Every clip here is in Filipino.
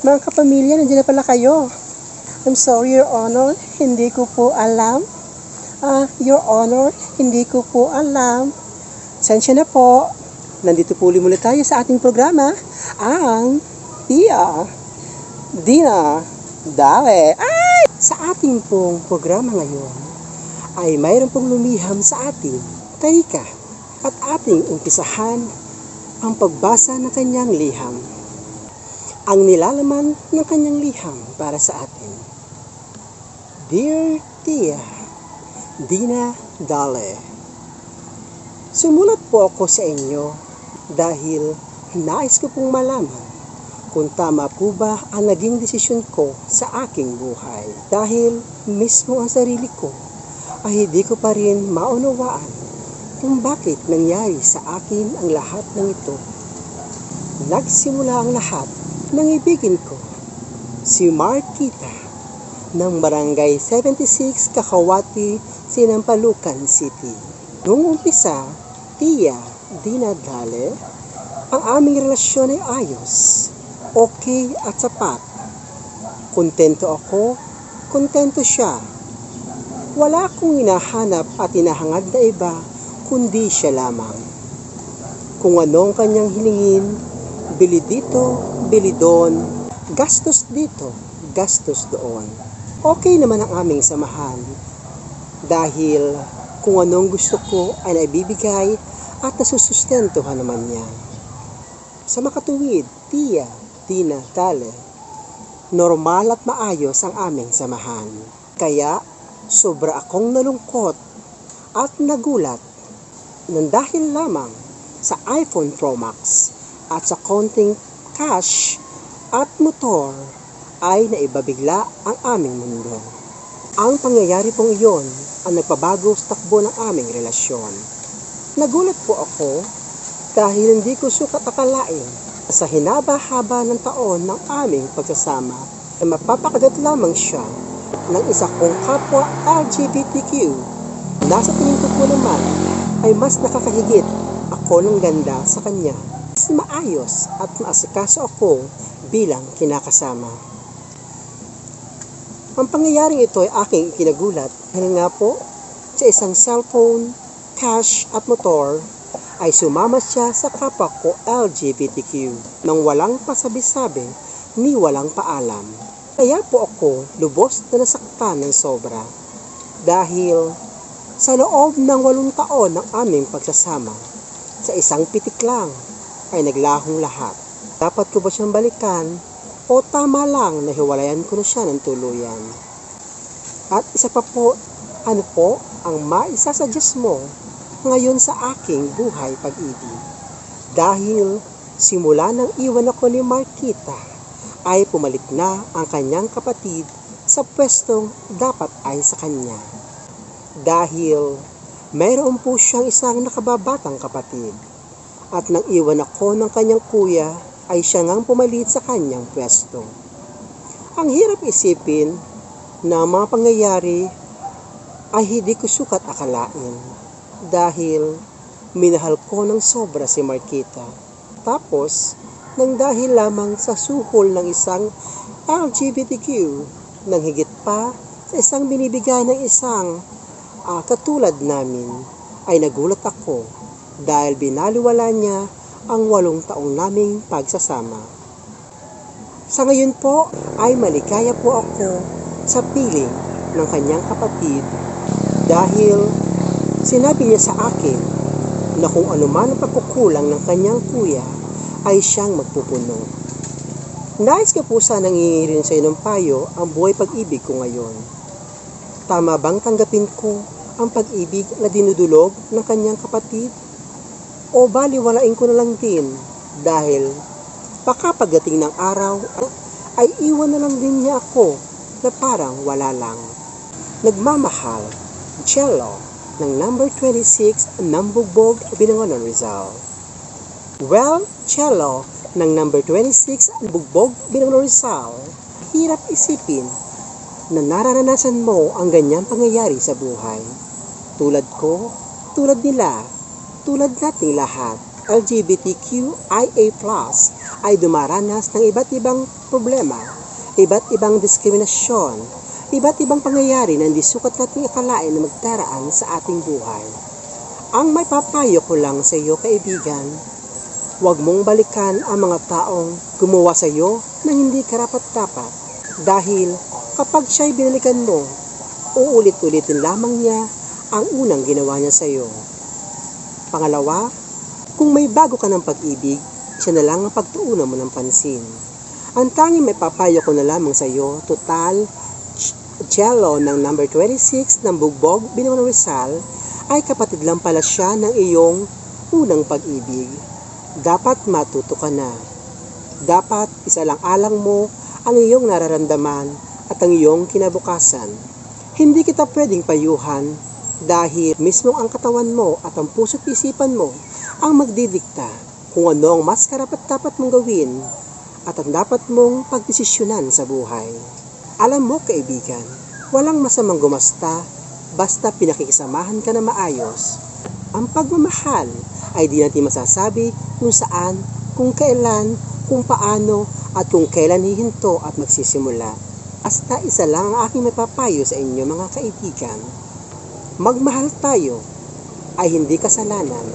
Mga kapamilya, nandiyan na pala kayo. I'm sorry, Your Honor, hindi ko po alam. Your Honor, hindi ko po alam. Sensya na po. Nandito po ulit tayo sa ating programa, ang Tia Dina Dale. Ay! Sa ating pong programa ngayon, ay mayroon pong lumiham sa ating talika at ating umpisahan ang pagbasa ng kanyang liham. Ang nilalaman ng kanyang liham para sa atin. Dear Tia Dina Dale, sumulat po ako sa inyo dahil nais ko pong malaman kung tama po ba ang naging desisyon ko sa aking buhay. Dahil mismo ang sarili ko ay hindi ko pa rin maunawaan kung bakit nangyari sa akin ang lahat ng ito. Nagsimula ang lahat ng ibigin ko, si Marquita, ng Barangay 76, Cacahuate, Sinampalucan City. Noong umpisa, Tia Dina Dale, ang aming relasyon ay ayos, okay at sapat. Kontento ako, kontento siya. Wala akong hinahanap at hinahangad na iba, kundi siya lamang. Kung ano ang kanyang hilingin, bili dito, bili doon, gastos dito, gastos doon. Okay naman ang aming samahan. Dahil kung anong gusto ko ay naibibigay at nasusustentuhan naman niya. Sa makatuwid, Tia Dina Dale, normal at maayos ang aming samahan. Kaya sobra akong nalungkot at nagulat nang dahil lamang sa iPhone Pro Max at sa konting cash at motor ay naibabigla ang aming mundo. Ang pangyayari pong iyon ang nagpabago sa takbo ng aming relasyon. Nagulat po ako dahil hindi ko sukat akalain sa hinaba-haba ng taon ng aming pagsasama ay mapapakagat lamang siya ng isa kong kapwa LGBTQ. Nasa tingin ko po naman ay mas nakakahigit ako ng ganda sa kanya. Mas maayos at maasikaso ako bilang kinakasama. Ang pangyayaring ito ay aking kinagulat dahil nga po sa isang cellphone, cash at motor ay sumama siya sa kapwa ko LGBTQ nang walang pasabi-sabi ni walang paalam. Kaya po ako lubos na nasaktan ng sobra dahil sa loob ng 8 taon ng aming pagsasama, sa isang pitik lang ay naglahong lahat. Dapat ko ba siyang balikan o tama lang na hiwalayan ko na siya ng tuluyan? At isa pa po, ano po ang maisasuggest mo ngayon sa aking buhay pag-ibig? Dahil simula nang iwan ako ni Marquita, ay pumalit na ang kanyang kapatid sa pwestong dapat ay sa kanya. Dahil mayroon po siyang isang nakababatang kapatid. At nang iwan ako ng kanyang kuya, ay siya ngang pumalit sa kanyang pwesto. Ang hirap isipin na mga pangyayari ay hindi ko sukat akalain dahil minahal ko ng sobra si Marquita. Tapos, nang dahil lamang sa suhol ng isang LGBTQ, nang higit pa sa isang binibigay ng isang katulad namin, ay nagulat ako dahil binaliwala niya ang 8 taong naming pagsasama. Sa ngayon po ay maligaya po ako sa piling ng kanyang kapatid dahil sinabi niya sa akin na kung anuman ang pagkukulang ng kanyang kuya ay siyang magpupuno. Nais ko po sanang iirin sa inong payo ang buhay pag-ibig ko ngayon. Tama bang tanggapin ko ang pag-ibig na dinudulog ng kanyang kapatid? O baliwalain ko na lang din dahil baka pagdating ng araw ay iwan na lang din niya ako na parang wala lang. Nagmamahal, Jello, ng number 26, Nambugbog, Binangonan, Rizal. Well, Jello, ng number 26, Bugbog, Binangonan, Rizal. Hirap isipin na nararanasan mo ang ganyang pangyayari sa buhay. Tulad ko, tulad nila, tulad nating lahat, LGBTQIA+ ay dumaranas ng iba't ibang problema, iba't ibang diskriminasyon, iba't ibang pangyayari na hindi sukat nating akalain na magdaraan sa ating buhay. Ang may papayo ko lang sa iyo, kaibigan, huwag mong balikan ang mga taong gumawa sa iyo ng hindi karapat-dapat dahil kapag siya'y binalikan mo, uulit-ulitin lamang niya ang unang ginawa niya sa iyo. Pangalawa, kung may bago ka ng pag-ibig, siya na lang ang pagtuunan mo ng pansin. Ang tanging may papayo ko na lamang sa iyo, total, Jello ng number 26 ng Bugbog, Binangon Rizal, ay kapatid lang pala siya ng iyong unang pag-ibig. Dapat matuto ka na. Dapat isalang-alang mo ang iyong nararamdaman at ang iyong kinabukasan. Hindi kita pwedeng payuhan dahil mismong ang katawan mo at ang puso't isipan mo ang magdidikta kung ano ang mas karapat-dapat mong gawin at ang dapat mong pagdesisyonan sa buhay. Alam mo, kaibigan, walang masamang gumasta basta pinakikisamahan ka na maayos. Ang pagmamahal ay di natin masasabi kung saan, kung kailan, kung paano, at kung kailan hihinto at magsisimula. Basta isa lang ang aking mapapayo sa inyo, mga kaibigan. Magmahal tayo ay hindi kasalanan.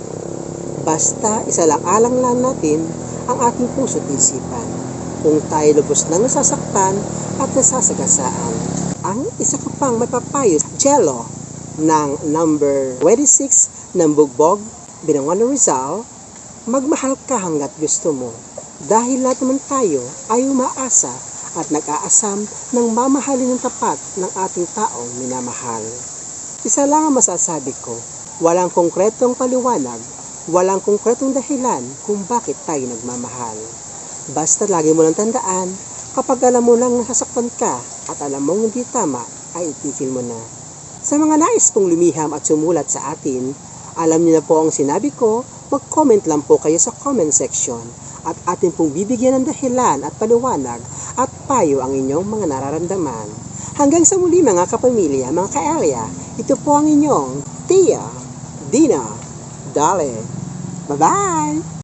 Basta isalang-alang lang natin ang ating puso't isipan kung tayo lubos na nasasaktan at nasasagasaan. Ang isa ka pang mapapayo, Jello ng number 26 ng Bugbog, Binangon Rizal, magmahal ka hanggat gusto mo dahil lahat naman tayo ay umaasa at nag-aasam ng mamahalin ng tapat ng ating taong minamahal. Isa lang ang masasabi ko, walang konkretong paliwanag, walang konkretong dahilan kung bakit tayo nagmamahal. Basta lagi mo lang tandaan, kapag alam mo lang nasasaktan ka at alam mong hindi tama, ay itigil mo na. Sa mga nais pong lumiham at sumulat sa atin, alam niyo na po ang sinabi ko, mag-comment lang po kayo sa comment section at atin pong bibigyan ng dahilan at paliwanag at payo ang inyong mga nararamdaman. Hanggang sa muli, mga kapamilya, mga ka-area, ito po ang inyong Tia Dina Dale. Bye-bye!